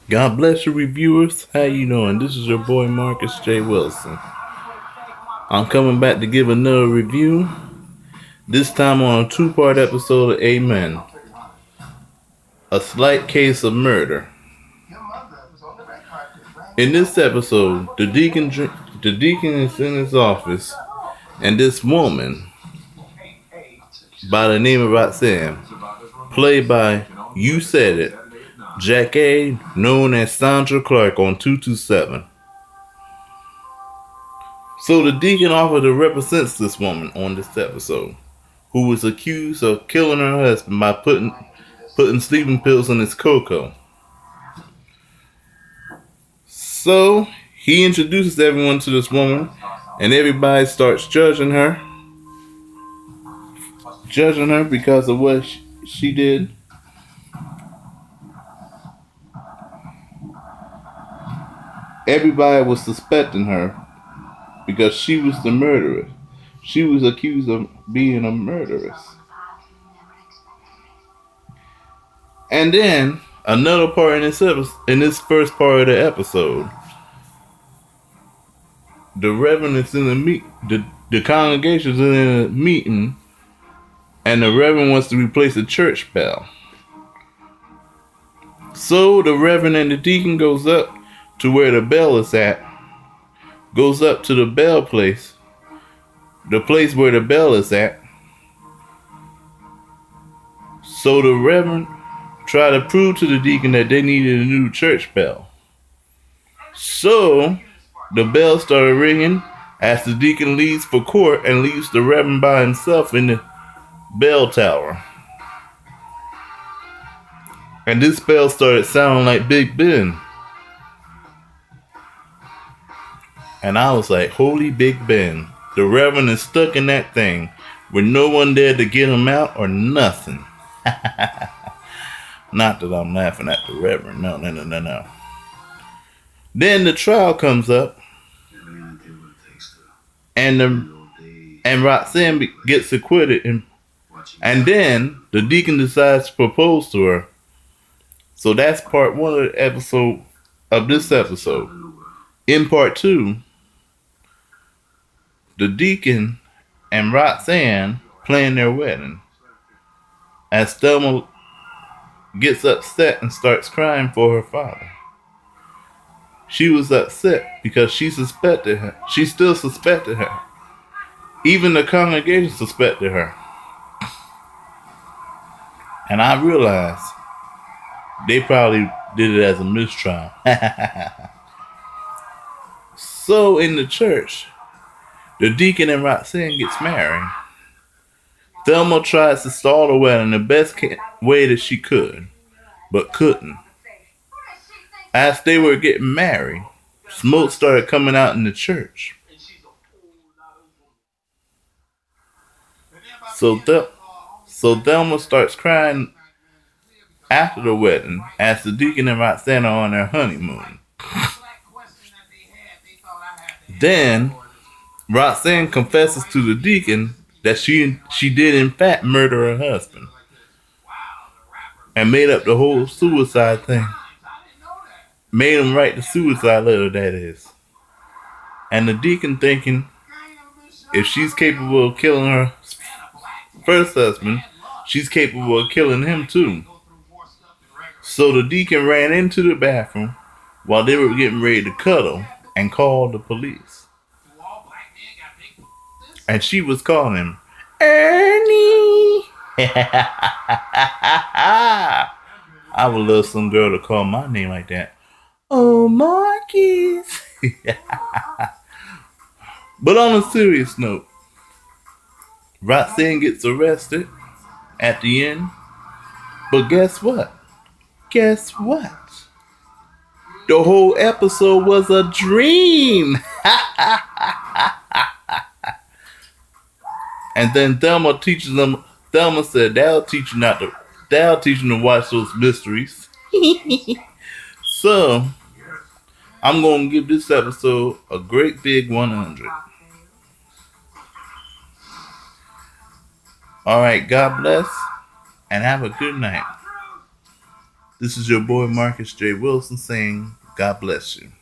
God bless you, reviewers. How you doing? This is your boy Marcus J. Wilson. I'm coming back to give another review. This time on a two-part episode of Amen. A slight case of murder. In this episode, the deacon is in his office, and this woman by the name of Roxanne, played by, you said it, Jackie, known as Sandra Clark on 227. So the deacon officer represents this woman on this episode, who was accused of killing her husband by putting sleeping pills in his cocoa. So he introduces everyone to this woman, and everybody starts judging her because of what she did. Everybody was suspecting her because she was the murderer. She was accused of being a murderess. And then another part in this first part of the episode, the reverend is in the congregation is in a meeting, and the reverend wants to replace the church bell. So the reverend and the deacon goes up to where the bell is at, goes up to the bell place, the place where the bell is at. So the reverend tried to prove to the deacon that they needed a new church bell. So the bell started ringing as the deacon leaves for court and leaves the reverend by himself in the bell tower. And this bell started sounding like Big Ben. And I was like, holy Big Ben. The reverend is stuck in that thing with no one there to get him out or nothing. Not that I'm laughing at the reverend. No. Then the trial comes up. And Roxanne gets acquitted. And then the deacon decides to propose to her. So that's part one of this episode. In part two, the deacon and Roxanne plan their wedding, as Thelma gets upset and starts crying for her father. She was upset because she suspected her. She still suspected her. Even the congregation suspected her. And I realized they probably did it as a mistrial. So in the church, the deacon and Roxanne gets married. Thelma tries to stall the wedding the best way that she could, but couldn't. As they were getting married, smoke started coming out in the church. So Thelma starts crying after the wedding as the deacon and Roxanne are on their honeymoon. Then Roxanne confesses to the deacon that she did in fact murder her husband and made up the whole suicide thing. Made him write the suicide letter, that is. And the deacon thinking if she's capable of killing her first husband, she's capable of killing him too. So the deacon ran into the bathroom while they were getting ready to cuddle and called the police. And she was calling him Ernie. I would love some girl to call my name like that. Oh, Marcus. But on a serious note, Roxanne gets arrested at the end. But guess what? The whole episode was a dream. And then Thelma teaches them. Thelma said, "That'll teach you to watch those mysteries." So I'm gonna give this episode a great big 100. All right, God bless, and have a good night. This is your boy Marcus J. Wilson saying, God bless you.